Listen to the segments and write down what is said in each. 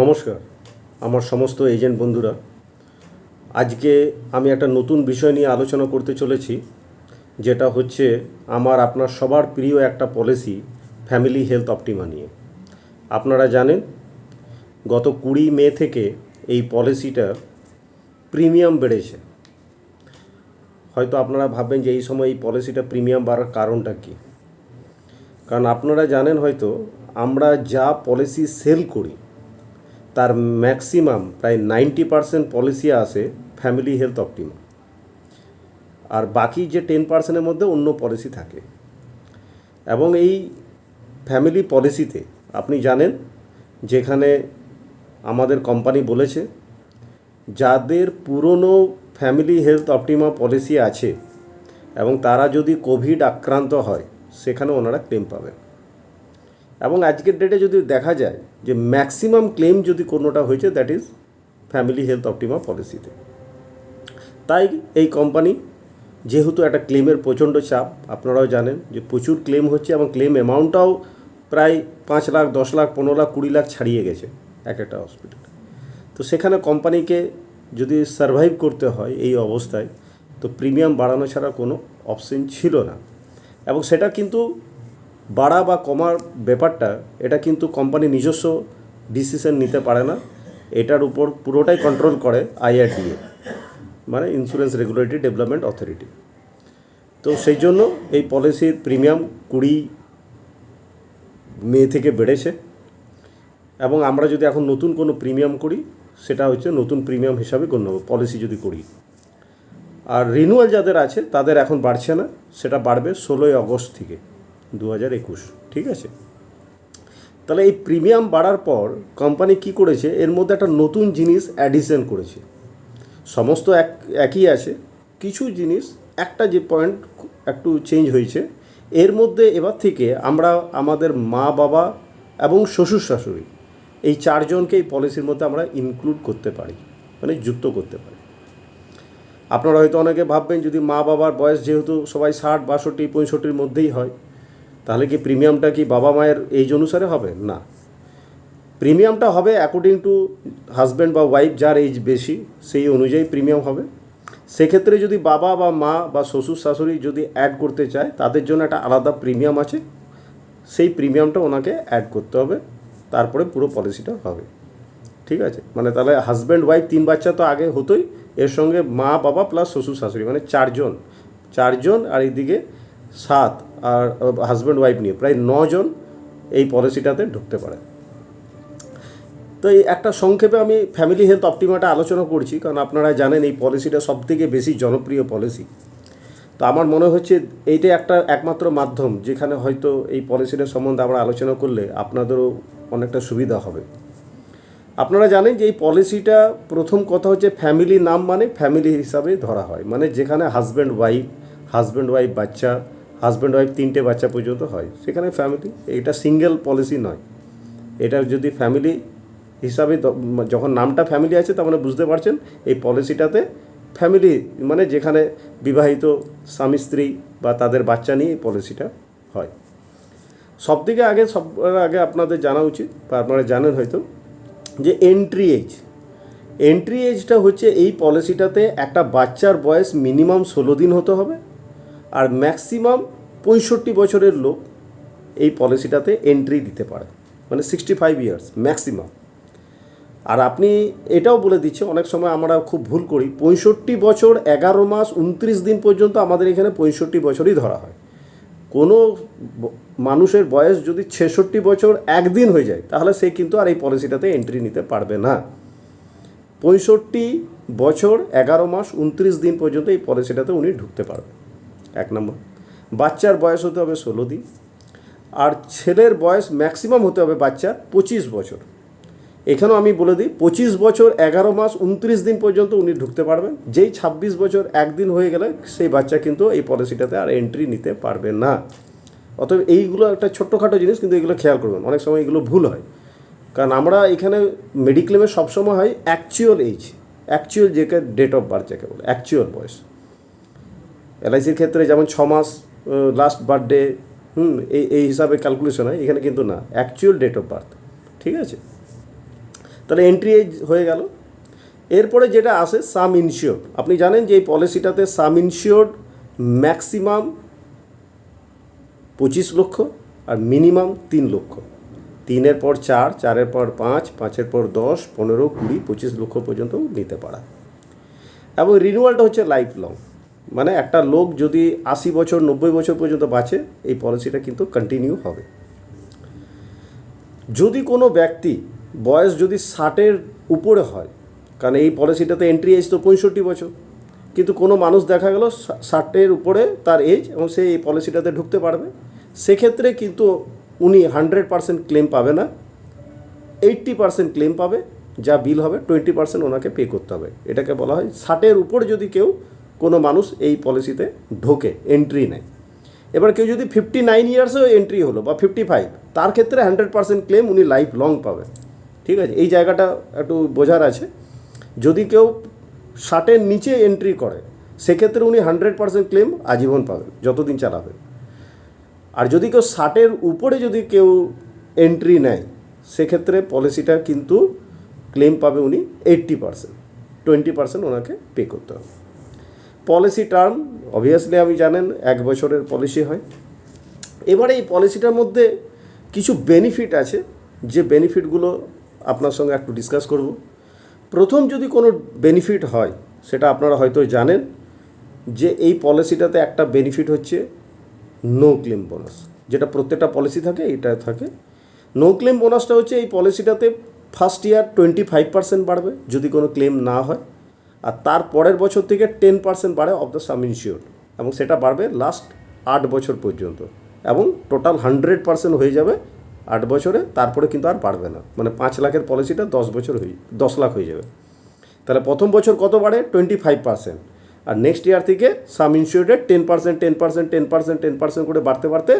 নমস্কার আমার সমস্ত এজেন্ট বন্ধুরা। আজকে আমি একটা নতুন বিষয় নিয়ে আলোচনা করতে চলেছি, যেটা হচ্ছে আমার আপনার সবার প্রিয় একটা পলিসি ফ্যামিলি হেলথ অপটিমা নিয়ে। আপনারা জানেন গত 20 মে থেকে এই পলিসিটা প্রিমিয়াম বেড়েছে। হয়তো আপনারা ভাববেন যে এই সময় এই পলিসিটা প্রিমিয়াম বাড়ার কারণটা কী। কারণ আপনারা জানেন হয়তো আমরা যা পলিসি সেল করি তার ম্যাক্সিমাম প্রায় 90% পলিসি আসে ফ্যামিলি হেলথ অপটিমা, আর বাকি যে 10%-এর মধ্যে অন্য পলিসি থাকে। এবং এই ফ্যামিলি পলিসিতে আপনি জানেন যেখানে আমাদের কোম্পানি বলেছে যাদের পুরনো ফ্যামিলি হেলথ অপটিমা পলিসি আছে এবং তারা যদি কোভিড আক্রান্ত হয় সেখানে ওনারা ক্লেম পাবেন। এবং আজকের ডেটে যদি দেখা যায় যে ম্যাক্সিমাম ক্লেম যদি কোনোটা হয়েছে that is family health Optima পলিসিতে। তাই এই কোম্পানি যেহেতু একটা ক্লেমের প্রচণ্ড চাপ, আপনারাও জানেন যে প্রচুর ক্লেম হচ্ছে এবং ক্লেম অ্যামাউন্টটাও প্রায় 5 লাখ 10 লাখ 15 লাখ 20 লাখ ছাড়িয়ে গেছে এক একটা হসপিটালে। তো সেখানে কোম্পানিকে যদি সার্ভাইভ করতে হয় এই অবস্থায়, তো প্রিমিয়াম বাড়ানো ছাড়া কোনো অপশন ছিল না। এবং সেটা কিন্তু বাড়া বা কমার ব্যাপারটা এটা কিন্তু কোম্পানি নিজস্ব ডিসিশন নিতে পারে না, এটার উপর পুরোটাই কন্ট্রোল করে IRDA, মানে ইন্স্যুরেন্স রেগুলেটরি ডেভেলপমেন্ট অথরিটি। তো সেই জন্য এই পলিসির প্রিমিয়াম 20 মে থেকে বেড়েছে। এবং আমরা যদি এখন নতুন কোনো প্রিমিয়াম করি সেটা হচ্ছে নতুন প্রিমিয়াম হিসাবে গণ্য হবে পলিসি যদি করি। আর রিনিউয়াল যাদের আছে তাদের এখন বাড়ছে না, সেটা বাড়বে 16 আগস্ট থেকে 2021, ঠিক আছে। তাহলে এই প্রিমিয়াম বাড়ার পর কোম্পানি কি করেছে, এর মধ্যে একটা নতুন জিনিস অ্যাডিশন করেছে। সমস্ত একই আছে, কিছু জিনিস একটা যে পয়েন্ট একটু চেঞ্জ হয়েছে। এর মধ্যে এবার থেকে আমরা আমাদের মা বাবা এবং শ্বশুর শাশুড়ি এই 4 জনকে এই পলিসির মধ্যে আমরা ইনক্লুড করতে পারি, মানে যুক্ত করতে পারি। আপনারা হয়তো অনেকে ভাববেন যদি মা বাবার বয়স যেহেতু সবাই 60 62 65 মধ্যেই হয়, তাহলে কি প্রিমিয়ামটা কি বাবা মায়ের এইজ অনুসারে হবে? না, প্রিমিয়ামটা হবে অ্যাকর্ডিং টু হাজব্যান্ড বা ওয়াইফ, যার এইজ বেশি সেই অনুযায়ী প্রিমিয়াম হবে। সেক্ষেত্রে যদি বাবা বা মা বা শ্বশুর শাশুড়ি যদি অ্যাড করতে চায় তাদের জন্য একটা আলাদা প্রিমিয়াম আছে, সেই প্রিমিয়ামটা ওনাকে অ্যাড করতে হবে, তারপরে পুরো পলিসিটা হবে, ঠিক আছে। মানে তাহলে হাজব্যান্ড ওয়াইফ 3 বাচ্চা তো আগে হতোই, এর সঙ্গে মা বাবা প্লাস শ্বশুর শাশুড়ি মানে 4 জন, আর এইদিকে 7 আর হাজব্যান্ড ওয়াইফ নিয়ে প্রায় 9 জন এই পলিসিটাতে ঢুকতে পারে। তো এই একটা সংক্ষেপে আমি ফ্যামিলি হেলথ অপটিমাটা আলোচনা করছি, কারণ আপনারা জানেন এই পলিসিটা সবথেকে বেশি জনপ্রিয় পলিসি। তো আমার মনে হচ্ছে এইটা একটা একমাত্র মাধ্যম যেখানে হয়তো এই পলিসিটার সম্বন্ধে আমরা আলোচনা করলে আপনাদেরও অনেকটা সুবিধা হবে। আপনারা জানেন যে এই পলিসিটা প্রথম কথা হচ্ছে ফ্যামিলি নাম মানে ফ্যামিলি হিসাবে ধরা হয়, মানে যেখানে হাজব্যান্ড ওয়াইফ বাচ্চা, হাজব্যান্ড ওয়াইফ 3টে বাচ্চা পর্যন্ত হয় সেখানে ফ্যামিলি। এটা সিঙ্গেল পলিসি নয়, এটা যদি ফ্যামিলি হিসাবে যখন নামটা ফ্যামিলি আছে তার মানে বুঝতে পারছেন এই পলিসিটাতে ফ্যামিলি মানে যেখানে বিবাহিত স্বামী স্ত্রী বা তাদের বাচ্চা নিয়ে এই পলিসিটা হয়। সবথেকে আগে আপনাদের জানা উচিত বা আপনারা জানেন হয়তো যে এন্ট্রি এজটা হচ্ছে এই পলিসিটাতে একটা বাচ্চার বয়স মিনিমাম 16 দিন হতে হবে, আর ম্যাক্সিমাম 65 বছরের লোক এই পলিসিটাতে এন্ট্রি দিতে পারে, মানে 65 ইয়ার্স ম্যাক্সিমাম। আর আপনি এটাও বলে দিচ্ছে, অনেক সময় আমরা খুব ভুল করি, 65 বছর 11 মাস 29 দিন পর্যন্ত আমাদের এখানে 65 বছরই ধরা হয়। কোনো মানুষের বয়স যদি 66 বছর 1 দিন হয়ে যায় তাহলে সে কিন্তু আর এই পলিসিটাতে এন্ট্রি নিতে পারবে না। 65 বছর 11 মাস 29 দিন পর্যন্ত এই পলিসিটাতে উনি ঢুকতে পারবেন, 1 নম্বর। বাচ্চার বয়স হতে হবে 16 দিন, আর ছেলের বয়স ম্যাক্সিমাম হতে হবে বাচ্চার 25 বছর। এখানেও আমি বলে দিই 25 বছর 11 মাস 29 দিন পর্যন্ত উনি ঢুকতে পারবেন। যেই 26 বছর 1 দিন হয়ে গেলে সেই বাচ্চা কিন্তু এই পলিসিটাতে আর এন্ট্রি নিতে পারবে না। অতএব এইগুলো একটা ছোট্টখাটো জিনিস, কিন্তু এগুলো খেয়াল করবেন, অনেক সময় এগুলো ভুল হয়। কারণ আমরা এখানে মেডিক্লেমে সবসময় হয় অ্যাকচুয়াল যেকে ডেট অফ বার্থ যাকে বলে অ্যাকচুয়াল বয়স। LICর ক্ষেত্রে যেমন 6 মাস লাস্ট বার্থডে এই হিসাবে ক্যালকুলেশন হয়, এখানে কিন্তু না, অ্যাকচুয়াল ডেট অফ বার্থ, ঠিক আছে। তাহলে এন্ট্রি এজ হয়ে গেল। এরপরে যেটা আসে সাম ইনশিওর্ড, আপনি জানেন যে এই পলিসিটাতে সাম ইনশিওর্ড ম্যাক্সিমাম 25 লক্ষ আর মিনিমাম 3 লক্ষ, 3-এর পর 4, 4-এর পর 5, 5-এর পর 10, 15, 20, 25 লক্ষ পর্যন্ত নিতে পারা। এবং রিনিউয়ালটা হচ্ছে লাইফ লং, মানে একটা লোক যদি 80 বছর 90 বছর পর্যন্ত বাঁচে এই পলিসিটা কিন্তু কন্টিনিউ হবে। যদি কোনো ব্যক্তি বয়স যদি 60-এর উপরে হয়, কারণ এই পলিসিটাতে এন্ট্রি এজ তো 65 বছর, কিন্তু কোনো মানুষ দেখা গেল 60-এর উপরে তার এজ এবং সে এই পলিসিটাতে ঢুকতে পারবে, সেক্ষেত্রে কিন্তু উনি 100% ক্লেম পাবে না, 80% ক্লেম পাবে। যা বিল হবে 20% ওনাকে পে করতে হবে। এটাকে বলা হয় 60-এর উপরে যদি কেউ কোনো মানুষ এই পলিসিতে ঢোকে, এন্ট্রি নেয়। এবার কেউ যদি 59 ইয়ার্সেও এন্ট্রি হলো বা 55, তার ক্ষেত্রে 100% ক্লেম উনি লাইফ লং পাবেন। ঠিক আছে, এই জায়গাটা একটু বোঝার আছে। যদি কেউ 60-এর নিচে এন্ট্রি করে সেক্ষেত্রে উনি 100% ক্লেম আজীবন পাবেন, যতদিন চালাবেন। আর যদি কেউ 60-এর উপরে যদি কেউ এন্ট্রি নেয় সেক্ষেত্রে পলিসিটা কিন্তু ক্লেম পাবে উনি 80%, 20% ওনাকে পে করতে হবে। পলিসি টার্ম অবভিয়াসলি আমি জানেন 1 বছরের পলিসি হয়। এবারে এই পলিসিটার মধ্যে কিছু বেনিফিট আছে, যে বেনিফিটগুলো আপনার সঙ্গে একটু ডিসকাস করব। প্রথম যদি কোনো বেনিফিট হয় সেটা আপনারা হয়তো জানেন যে এই পলিসিটাতে একটা বেনিফিট হচ্ছে নো ক্লেম বোনাস, যেটা প্রত্যেকটা পলিসি থাকে এটা থাকে। নো ক্লেম বোনাসটা হচ্ছে এই পলিসিটাতে ফার্স্ট ইয়ার 25% বাড়বে যদি কোনো ক্লেম না হয়, আর তার পরের বছর থেকে 10% বাড়ে অফ দ্য সাম ইনশিওর্ড, এবং সেটা বাড়বে লাস্ট 8 বছর পর্যন্ত, এবং টোটাল 100% হয়ে যাবে 8 বছরে। তারপরে কিন্তু আর বাড়বে না, মানে 5 লাখের পলিসিটা 10 লাখ হয়ে যাবে। তাহলে প্রথম বছর কত বাড়ে? 25%, আর নেক্সট ইয়ার থেকে সাম ইনশিওর্ডের 10%, 10%, 10%, 10% করে বাড়তে বাড়তে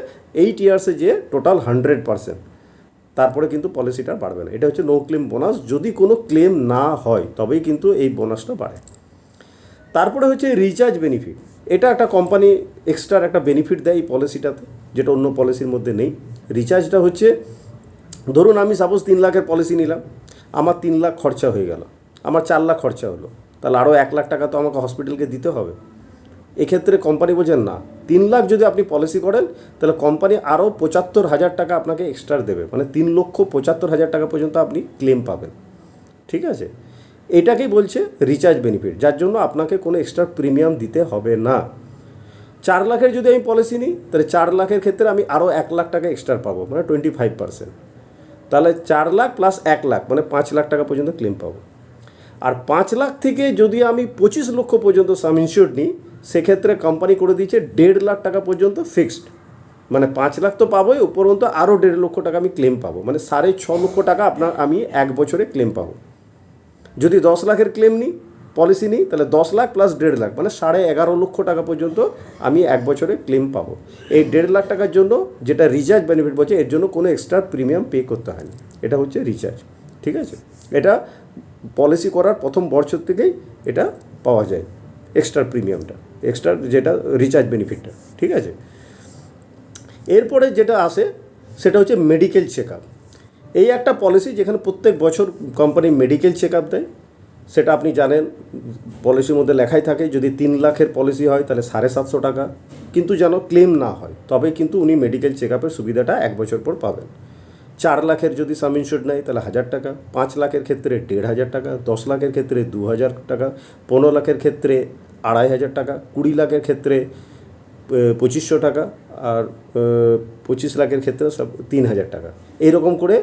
8 ইয়ার্সে যে টোটাল 100%, তারপরে কিন্তু পলিসিটা বাড়বে না। এটা হচ্ছে নো ক্লেম বোনাস। যদি কোনো ক্লেম না হয় তবেই কিন্তু এই বোনাসটা বাড়ে। তারপরে হচ্ছে রিচার্জ বেনিফিট। এটা একটা কোম্পানি এক্সট্রা একটা বেনিফিট দেয় এই পলিসিটাতে, যেটা অন্য পলিসির মধ্যে নেই। রিচার্জটা হচ্ছে, ধরুন আমি সাপোজ 3 লাখের পলিসি নিলাম, আমার 3 লাখ খরচা হয়ে গেল, আমার 4 লাখ খরচা হলো, তাহলে আরও 1 লাখ টাকা তো আমাকে হসপিটালকে দিতে হবে। এক্ষেত্রে কোম্পানি বলছেন না, 3 লাখ যদি আপনি পলিসি করেন তাহলে কোম্পানি আরও 75,000 টাকা আপনাকে এক্সট্রা দেবে, মানে 3,75,000 টাকা পর্যন্ত আপনি ক্লেম পাবেন। ঠিক আছে, এটাকেই বলছে রিচার্জ বেনিফিট, যার জন্য আপনাকে কোনো এক্সট্রা প্রিমিয়াম দিতে হবে না। 4 লাখের যদি আমি পলিসি নিই তাহলে 4 লাখের ক্ষেত্রে আমি আরও 1 লাখ টাকা এক্সট্রা পাবো, মানে 25%। তাহলে 4 লাখ প্লাস 1 লাখ মানে 5 লাখ টাকা পর্যন্ত ক্লেম পাবো। আর 5 লাখ থেকে যদি আমি 25 লক্ষ পর্যন্ত সাম ইনশিওর্ড নিই সেক্ষেত্রে কোম্পানি করে দিয়েছে 1.5 লাখ টাকা পর্যন্ত ফিক্সড, মানে 5 লাখ তো পাবোই, উপরন্ত আরও 1.5 লক্ষ টাকা আমি ক্লেম পাবো, মানে 6.5 লক্ষ টাকা আমি 1 বছরে ক্লেম পাবো। যদি 10 লাখের ক্লেম নিই পলিসি নিই তাহলে 10 লাখ প্লাস 1.5 লাখ মানে 11.5 লক্ষ টাকা পর্যন্ত আমি 1 বছরে ক্লেম পাবো। এই 1.5 লাখ টাকার জন্য যেটা রিচার্জ বেনিফিট বলছে, এর জন্য কোনো এক্সট্রা প্রিমিয়াম পে করতে হয় না। এটা হচ্ছে রিচার্জ। ঠিক আছে, এটা পলিসি করার প্রথম বছর থেকেই এটা পাওয়া যায়, এক্সট্রা প্রিমিয়ামটা, এক্সট্রা যেটা রিচার্জ বেনিফিটটা। ঠিক আছে, এরপরে যেটা আসে সেটা হচ্ছে মেডিকেল চেক আপ। এই একটা পলিসি যেখানে প্রত্যেক বছর কোম্পানি মেডিকেল চেক আপ দেয়, সেটা আপনি জানেন পলিসির মধ্যে লেখাই থাকে। যদি 3 লাখের পলিসি হয় তাহলে 750 টাকা, কিন্তু যেন ক্লেম না হয় তবে কিন্তু উনি মেডিকেল চেক আপের সুবিধাটা 1 বছর পর পাবেন। 4 লাখের যদি সাম ইনশিওর্ড নেয় তাহলে 1000 টাকা, 5 লাখের ক্ষেত্রে 1,500 টাকা, 10 লাখের ক্ষেত্রে 2,000 টাকা, 15 লাখের ক্ষেত্রে 2,500 টাকা, 20 লাখের ক্ষেত্রে 2,500 টাকা, আর 25 লাখের ক্ষেত্রে 3,000 টাকা। এইরকম করে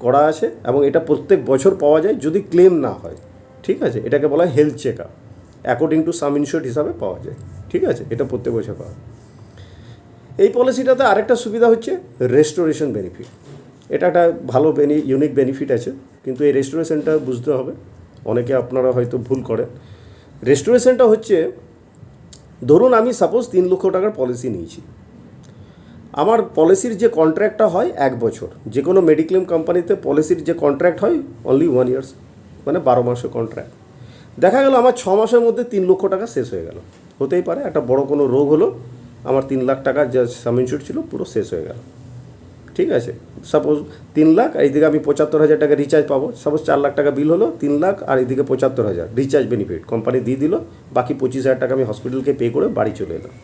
করা আছে এবং এটা প্রত্যেক বছর পাওয়া যায় যদি ক্লেম না হয়। ঠিক আছে, এটাকে বলা হয় health check up, according to some insured হিসাবে পাওয়া যায়। ঠিক আছে, এটা প্রত্যেক বছর পাওয়া। এই পলিসিটাতে আরেকটা সুবিধা হচ্ছে রেস্টোরেশন বেনিফিট। এটা একটা ভালো ইউনিক বেনিফিট আছে, কিন্তু এই রেস্টোরেশনটা বুঝতে হবে, অনেকে আপনারা হয়তো ভুল করেন। রেস্টোরেশনটা হচ্ছে, ধরুন আমি সাপোজ 3 লক্ষ টাকার পলিসি নিয়েছি, আমার পলিসির যে কন্ট্র্যাক্টটা হয় 1 বছর, যে কোনো মেডিক্লেম কোম্পানিতে পলিসির যে কন্ট্র্যাক্ট হয় অনলি 1 ইয়ার্স, মানে 12 মাসের কন্ট্র্যাক্ট। দেখা গেল আমার 6 মাসের মধ্যে 3 লক্ষ টাকা শেষ হয়ে গেল, হতেই পারে একটা বড় কোনো রোগ হলো, আমার 3 লাখ টাকা যা সাম ইনশিওর্ড ছিল পুরো শেষ হয়ে গেল। ঠিক আছে, সাপোজ 3 লাখ আর এইদিকে আমি 75,000 টাকা রিচার্জ পাবো। সাপোজ 4 লাখ টাকা বিল হলো, 3 লাখ আর এইদিকে 75,000 রিচার্জ বেনিফিট কোম্পানি দিয়ে দিল, বাকি 25,000 টাকা আমি হসপিটালকে পে করে বাড়ি চলে এলাম।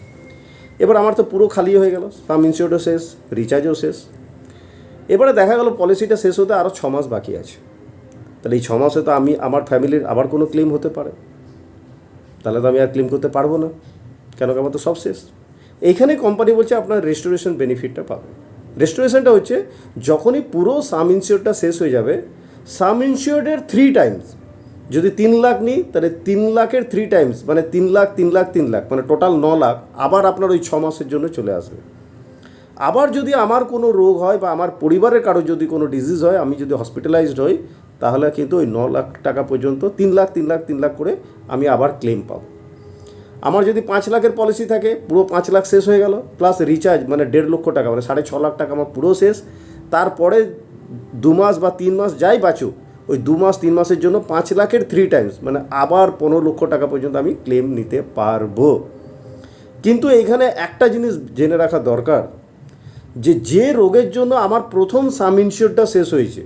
এবার আমার তো পুরো খালি হয়ে গেল, সাম ইনস্যুরেন্সও শেষ, রিচার্জও শেষ। এবারে দেখা গেল পলিসিটা শেষ হতে আরও 6 মাস বাকি আছে। তাহলে এই 6 মাসে তো আমি আমার ফ্যামিলির আবার কোনো ক্লেম হতে পারে, তাহলে তো আমি আর ক্লেম করতে পারবো না, কেন কি আমার তো সব শেষ। এইখানে কোম্পানি বলছে আপনার রেস্টোরেশন বেনিফিটটা পাবে। রেস্টোরেশনটা হচ্ছে যখনই পুরো সাম ইনস্যুরেন্সটা শেষ হয়ে যাবে, সাম ইনস্যুরেন্সের 3 টাইমস, যদি 3 লাখ নিই তাহলে 3 লাখের 3 টাইমস মানে 3 লাখ 3 লাখ 3 লাখ মানে টোটাল 9 লাখ আবার আপনার ওই 6 মাসের জন্য চলে আসবে। আবার যদি আমার কোনো রোগ হয় বা আমার পরিবারের কারো যদি কোনো ডিজিজ হয়, আমি যদি হসপিটালাইজড হই, তাহলে কিন্তু ওই 9 লাখ টাকা পর্যন্ত 3 লাখ 3 লাখ 3 লাখ করে আমি আবার ক্লেম পাবো। আমার যদি 5 লাখের পলিসি থাকে, পুরো 5 লাখ শেষ হয়ে গেল, প্লাস রিচার্জ মানে 1.5 লক্ষ টাকা মানে 6.5 লাখ টাকা আমার পুরো শেষ। তারপরে 2 মাস বা 3 মাস যাই বাঁচুক, ওই 2 মাস 3 মাসের জন্য 5 লাখের 3 টাইমস মানে আবার 15 লক্ষ টাকা পর্যন্ত আমি ক্লেম নিতে পারবো। কিন্তু এইখানে একটা জিনিস জেনে রাখা দরকার, যে রোগের জন্য আমার প্রথম সাম ইনস্যুরেন্সটা শেষ হয়েছে,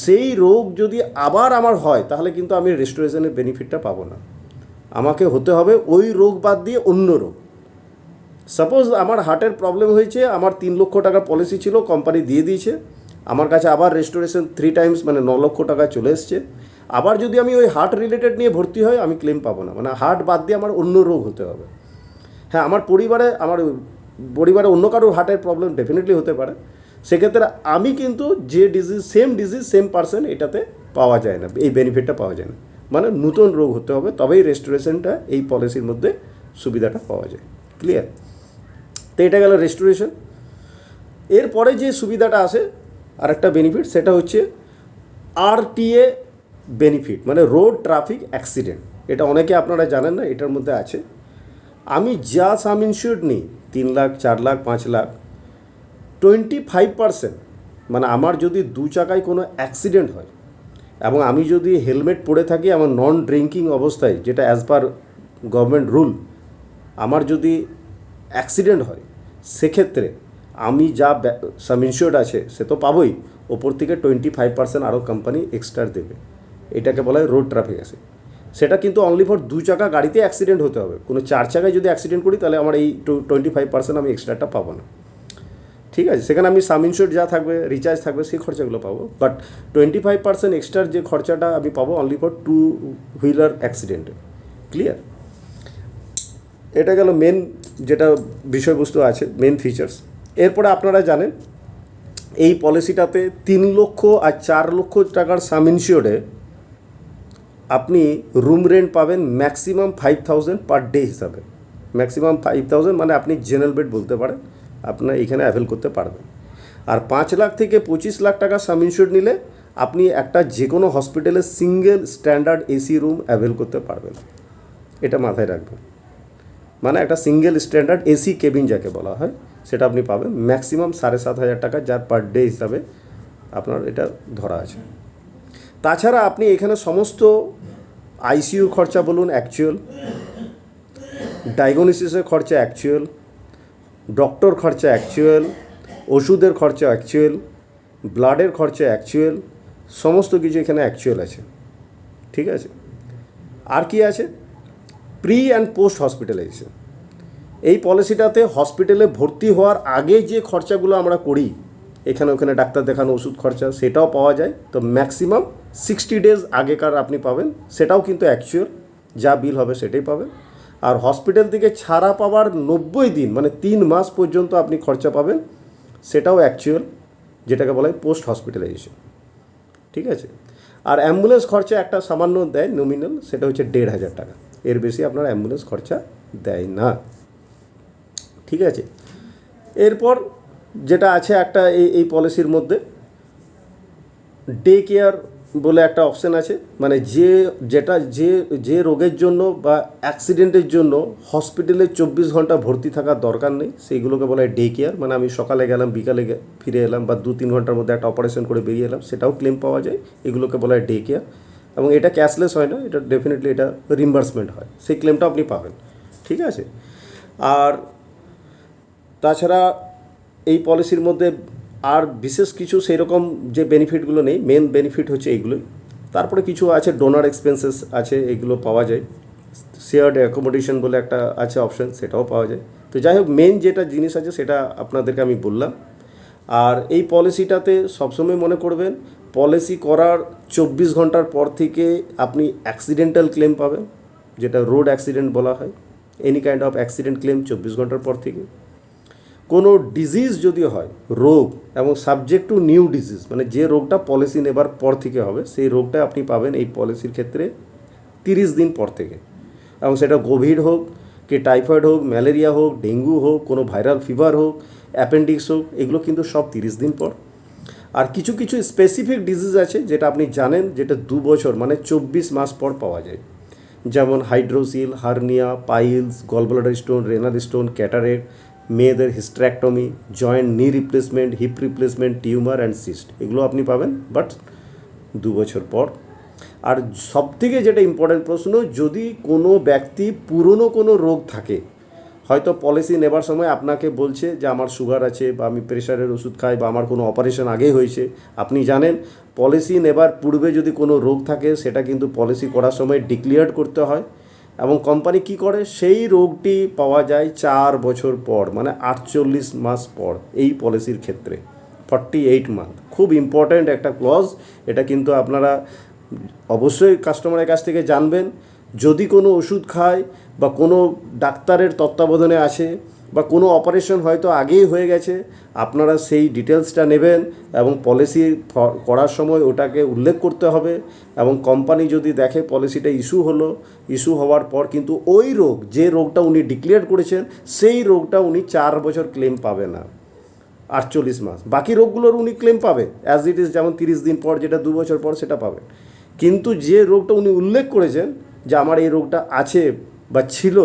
সেই রোগ যদি আবার আমার হয়, তাহলে কিন্তু আমি রেস্টোরেশনের বেনিফিটটা পাবো না। আমাকে হতে হবে ওই রোগ বাদ দিয়ে অন্য রোগ। সাপোজ আমার হার্টের প্রবলেম হয়েছে, আমার 3 লক্ষ টাকার পলিসি ছিল, কোম্পানি দিয়ে দিয়েছে, আমার কাছে আবার রেস্টোরেশন 3 টাইমস মানে 9 লক্ষ টাকা চলে এসছে। আবার যদি আমি ওই হার্ট রিলেটেড নিয়ে ভর্তি হয়, আমি ক্লেম পাবো না, মানে হার্ট বাদ দিয়ে আমার অন্য রোগ হতে হবে। হ্যাঁ, আমার পরিবারে অন্য কারোর হার্টের প্রবলেম ডেফিনেটলি হতে পারে, সেক্ষেত্রে আমি কিন্তু যে ডিজিজ সেম পার্সন এটাতে পাওয়া যায় না, এই বেনিফিটটা পাওয়া যায় না, মানে নতুন রোগ হতে হবে, তবেই রেস্টোরেশনটা এই পলিসির মধ্যে সুবিধাটা পাওয়া যায়। ক্লিয়ার? তো এটা গেল রেস্টোরেশন। এরপরে যে সুবিধাটা আসে আরেকটা বেনিফিট, সেটা হচ্ছে RTA বেনিফিট মানে রোড ট্রাফিক অ্যাক্সিডেন্ট। এটা অনেকে আপনারা জানেন না, এটার মধ্যে আছে। আমি যা সাম ইনস্যুরেড নিই 3 লাখ 4 লাখ 5 লাখ, 25% মানে আমার যদি 2 চাকায় কোনো অ্যাক্সিডেন্ট হয় এবং আমি যদি হেলমেট পরে থাকি আমার নন ড্রিঙ্কিং অবস্থায়, যেটা অ্যাজ পার গভর্নমেন্ট রুল, আমার যদি অ্যাক্সিডেন্ট হয়, সেক্ষেত্রে আমি যা সাম ইনস্যুরেড আছে সে তো পাবোই, ওপর থেকে 25% আরও কোম্পানি এক্সট্রা দেবে। এটাকে বলা হয় রোড ট্রাফিক আছে। সেটা কিন্তু অনলি ফর 2 চাকা গাড়িতে অ্যাক্সিডেন্ট হতে হবে। কোনো 4 চাকায় যদি অ্যাক্সিডেন্ট করি, তাহলে আমার এই 25% আমি এক্সট্রাটা পাবো না। ঠিক আছে, সেখানে আমি সাম ইনস্যুরেড যা থাকবে, রিচার্জ থাকবে, সেই খরচাগুলো পাবো, বাট 25% এক্সট্রার যে খরচাটা আমি পাবো অনলি ফর 2 হুইলার অ্যাক্সিডেন্টে। ক্লিয়ার? এটা গেল মেন যেটা বিষয়বস্তু আছে, মেন ফিচার্স। এরপরে আপনারা জানেন এই পলিসিটাতে 3 লক্ষ আর 4 লক্ষ টাকার সাম ইনস্যুরেডে আপনি রুম রেন্ট পাবেন ম্যাক্সিমাম 5,000 পার ডে হিসাবে। ম্যাক্সিমাম 5,000 মানে আপনি জেনারেল বেড বলতে পারেন, আপনার এখানে অ্যাভেল করতে পারবেন। আর 5 লাখ থেকে 25 লাখ টাকা সাম ইনস্যুরেড নিলে আপনি একটা যে কোনো হসপিটালে single standard AC room avail করতে পারবেন। এটা মাথায় রাখবেন, মানে একটা সিঙ্গেল স্ট্যান্ডার্ড এসি কেবিন যাকে বলা হয়, সেটা আপনি পাবেন ম্যাক্সিমাম 7,500 টাকা, যার পার ডে হিসাবে আপনার এটা ধরা আছে। তাছাড়া আপনি এখানে সমস্ত আইসিইউ খরচা বলুন অ্যাকচুয়াল, ডায়াগনোসিসের খরচা অ্যাকচুয়াল, ডক্টর খরচা অ্যাকচুয়াল, ওষুধের খরচা অ্যাকচুয়াল, ব্লাডের খরচা অ্যাকচুয়াল, সমস্ত কিছু এখানে অ্যাকচুয়াল আছে। ঠিক আছে? আর কি আছে? Pre and post hospitalisation. এই পলিসিটাতে হসপিটালে ভর্তি হওয়ার আগে যে খরচাগুলো আমরা করি, এখানে ওখানে ডাক্তার দেখানো, ওষুধ খরচা, সেটাও পাওয়া যায়। তো ম্যাক্সিমাম 60 ডেজ আগেকার আপনি পাবেন, সেটাও কিন্তু অ্যাকচুয়াল, যা বিল হবে সেটাই পাবেন। আর হসপিটাল থেকে ছাড়া পাওয়ার 90 দিন মানে 3 মাস পর্যন্ত আপনি খরচা পাবেন, সেটাও অ্যাকচুয়াল, যেটাকে বলা হয় পোস্ট হসপিটালাইজেশন। ঠিক আছে? আর অ্যাম্বুলেন্স খরচা একটা সামান্য দেয় নমিনাল, সেটা হচ্ছে 1,500 টাকা, এর বেশি আপনার অ্যাম্বুলেন্স খরচা দেয় না। ঠিক আছে? এরপর যেটা আছে একটা এই পলিসির মধ্যে ডে কেয়ার বলে একটা অপশান আছে, মানে যে রোগের জন্য বা অ্যাক্সিডেন্টের জন্য হসপিটালে 24 ঘন্টা ভর্তি থাকার দরকার নেই, সেইগুলোকে বলা হয় ডে কেয়ার। মানে আমি সকালে গেলাম, বিকালে ফিরে এলাম, বা 2-3 ঘন্টার মধ্যে একটা অপারেশন করে বেরিয়ে এলাম, সেটাও ক্লেম পাওয়া যায়। এগুলোকে বলা হয় ডে কেয়ার, এবং এটা ক্যাশলেস হয় না, এটা ডেফিনেটলি এটা রিম্বার্সমেন্ট হয়, সেই ক্লেমটা আপনি পাবেন। ঠিক আছে? আর তাছাড়া এই পলিসির মধ্যে আর বিশেষ কিছু সেই রকম যে বেনিফিটগুলো নেই, মেন বেনিফিট হচ্ছে এইগুলোই। তারপরে কিছু আছে, ডোনার এক্সপেন্সেস আছে, এগুলো পাওয়া যায়। শেয়ার্ড অ্যাকোমোডেশন বলে একটা আছে অপশান, সেটাও পাওয়া যায়। তো যাই হোক, মেন যেটা জিনিস আছে সেটা আপনাদেরকে আমি বললাম। আর এই পলিসিটাতে সবসময় মনে করবেন, পলিসি করার 24 ঘন্টার পর থেকে আপনি অ্যাক্সিডেন্টাল ক্লেম পাবেন, যেটা রোড অ্যাক্সিডেন্ট বলা হয়। Any kind of accident claim 24 ঘন্টার পর থেকে। কোনো ডিজিজ যদি হয়, রোগ, এবং সাবজেক্ট টু নিউ ডিজিজ, মানে যে রোগটা পলিসি নেবার পর থেকে হবে, সেই রোগটা আপনি পাবেন এই পলিসির ক্ষেত্রে 30 দিন পর থেকে। এবং সেটা কোভিড হোক, কি টাইফয়েড হোক, ম্যালেরিয়া হোক, ডেঙ্গু হোক, কোনো ভাইরাল ফিভার হোক, অ্যাপেন্ডিক্স হোক, এগুলো কিন্তু সব 30 দিন পর। আর কিছু কিছু স্পেসিফিক ডিজিজ আছে যেটা আপনি জানেন, যেটা 2 বছর মানে 24 মাস পর পাওয়া যায়। যেমন hydrocele, hernia, piles, gallbladder stone, renal stone, cataract, মেয়েদের hysterectomy, joint knee replacement, hip replacement, tumour and cyst, এগুলো আপনি পাবেন বাট 2 বছর পর। আর সবথেকে যেটা ইম্পর্ট্যান্ট প্রশ্ন, যদি কোনো ব্যক্তি পুরনো কোনো রোগ থাকে, হয়তো পলিসি নেবার সময় আপনাকে বলছে যে আমার সুগার আছে, বা আমি প্রেশারের ওষুধ খাই, বা আমার কোনো অপারেশন আগেই হয়েছে, আপনি জানেন পলিসি নেবার পূর্বে যদি কোনো রোগ থাকে সেটা কিন্তু পলিসি করার সময় ডিক্লেয়ার করতে হয়। এবং কোম্পানি কি করে, সেই রোগটি পাওয়া যায় 4 বছর পর, মানে 48 মাস পর। এই পলিসির ক্ষেত্রে 48 মান্থ, খুব ইম্পর্ট্যান্ট একটা ক্লজ। এটা কিন্তু আপনারা অবশ্যই কাস্টমারের কাছ থেকে জানবেন। যদি কোনো ওষুধ খায়, বা কোনো ডাক্তারের তত্ত্বাবধানে আসে, বা কোনো অপারেশন হয়তো আগেই হয়ে গেছে, আপনারা সেই ডিটেলসটা নেবেন এবং পলিসি করার সময় ওটাকে উল্লেখ করতে হবে। এবং কোম্পানি যদি দেখে পলিসিটা ইস্যু হওয়ার পর কিন্তু ওই রোগ, যে রোগটা উনি ডিক্লেয়ার করেছেন, সেই রোগটা উনি 4 বছর ক্লেম পাবে না, 48 মাস। বাকি রোগগুলোর উনি ক্লেম পাবে অ্যাজ ইট ইজ, যেমন 30 দিন পর, যেটা 2 বছর পর সেটা পাবে। কিন্তু যে রোগটা উনি উল্লেখ করেছেন যে আমার এই রোগটা আছে বা ছিল,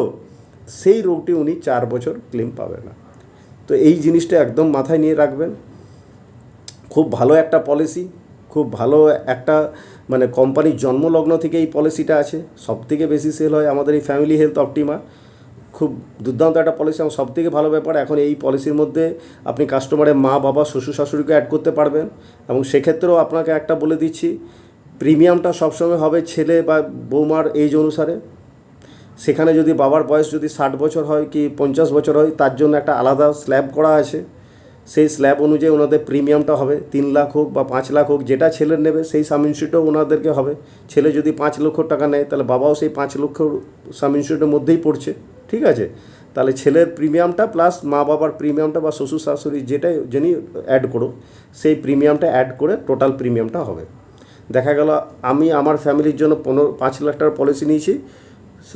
সেই রোগটি উনি 4 বছর ক্লেম পাবে না। তো এই জিনিসটা একদম মাথায় নিয়ে রাখবেন। খুব ভালো একটা পলিসি, খুব ভালো একটা, মানে কোম্পানির জন্মলগ্ন থেকে এই পলিসিটা আছে। সবথেকে বেশি সেল হয় আমাদের এই ফ্যামিলি হেলথ অপটিমা। খুব দুর্দান্ত একটা পলিসি। এবং সবথেকে ভালো ব্যাপার, এখন এই পলিসির মধ্যে আপনি কাস্টমারের মা, বাবা, শ্বশুর শাশুড়িকে অ্যাড করতে পারবেন। এবং সেক্ষেত্রেও আপনাকে একটা বলে দিচ্ছি, প্রিমিয়ামটা সবসময় হবে ছেলে বা বৌমার এজ অনুসারে। সেখানে যদি বাবার বয়স যদি 60 বছর হয় কি 50 বছর হয়, তার জন্য একটা আলাদা স্ল্যাব করা আছে। সেই স্ল্যাব অনুযায়ী ওনাদের প্রিমিয়ামটা হবে 3 লাখ হোক বা 5 লাখ হোক, যেটা ছেলের নেবে সেই সাম ইনস্যুরেন্সও ওনাদেরকে হবে। ছেলে যদি 5 লক্ষ টাকা নেয়, তাহলে বাবাও সেই 5 লক্ষ সাম ইনস্যুরেন্সের মধ্যেই পড়ছে। ঠিক আছে, তাহলে ছেলের প্রিমিয়ামটা প্লাস মা বাবার প্রিমিয়ামটা বা শ্বশুর শাশুড়ি যেটাই যিনি অ্যাড করো, সেই প্রিমিয়ামটা অ্যাড করে টোটাল প্রিমিয়ামটা হবে। দেখা গেল আমি আমার ফ্যামিলির জন্য 5 লাখ টাকার পলিসি নিয়েছি,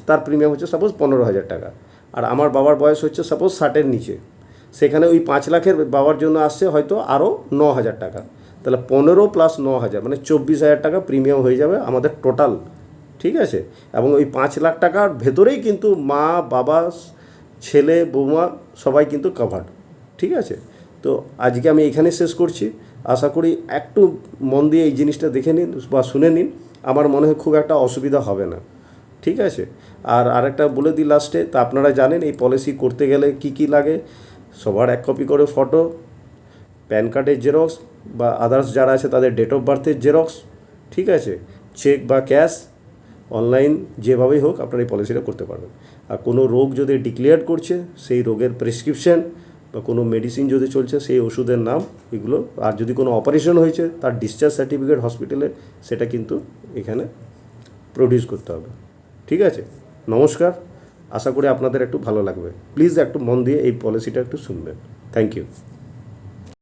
তার প্রিমিয়াম হচ্ছে সাপোজ 15,000 টাকা। আর আমার বাবার বয়স হচ্ছে সাপোজ 60-এর নিচে, সেখানে ওই 5 লাখের বাবার জন্য আসছে হয়তো আরও 9,000 টাকা। তাহলে 15 প্লাস 9,000 মানে 24,000 টাকা প্রিমিয়াম হয়ে যাবে আমাদের টোটাল। ঠিক আছে, এবং ওই 5 লাখ টাকার ভেতরেই কিন্তু মা, বাবা, ছেলে, বৌমা সবাই কিন্তু কভার্ড। ঠিক আছে, তো আজকে আমি এখানে শেষ করছি। আশা করি একটু মন দিয়ে এই জিনিসটা দেখে নিন বা শুনে নিন, আমার মনে হয় খুব একটা অসুবিধা হবে না। ঠিক আছে, আর আরেকটা বলে দিই লাস্টে, তা আপনারা জানেন এই পলিসি করতে গেলে কি কি লাগে। সবার 1 কপি করে ফটো, প্যান কার্ডের জেরক্স, বা আদার্স যারা আছে তাদের ডেট অফ বার্থের জেরক্স। ঠিক আছে, চেক বা ক্যাশ, অনলাইন, যেভাবেই হোক আপনারা এই পলিসিটা করতে পারবেন। আর কোনো রোগ যদি ডিক্লেয়ার করছে, সেই রোগের প্রেসক্রিপশন বা কোনো মেডিসিন যদি চলছে, সেই ওষুধের নাম, এগুলো। আর যদি কোনো অপারেশন হয়েছে, তার ডিসচার্জ সার্টিফিকেট হসপিটালে, সেটা কিন্তু এখানে প্রডিউস করতে হবে। ঠিক আছে, নমস্কার। আশা করি আপনাদের একটু ভালো লাগবে। প্লিজ একটু মন দিয়ে এই পলিসিটা একটু শুনবেন। Thank you.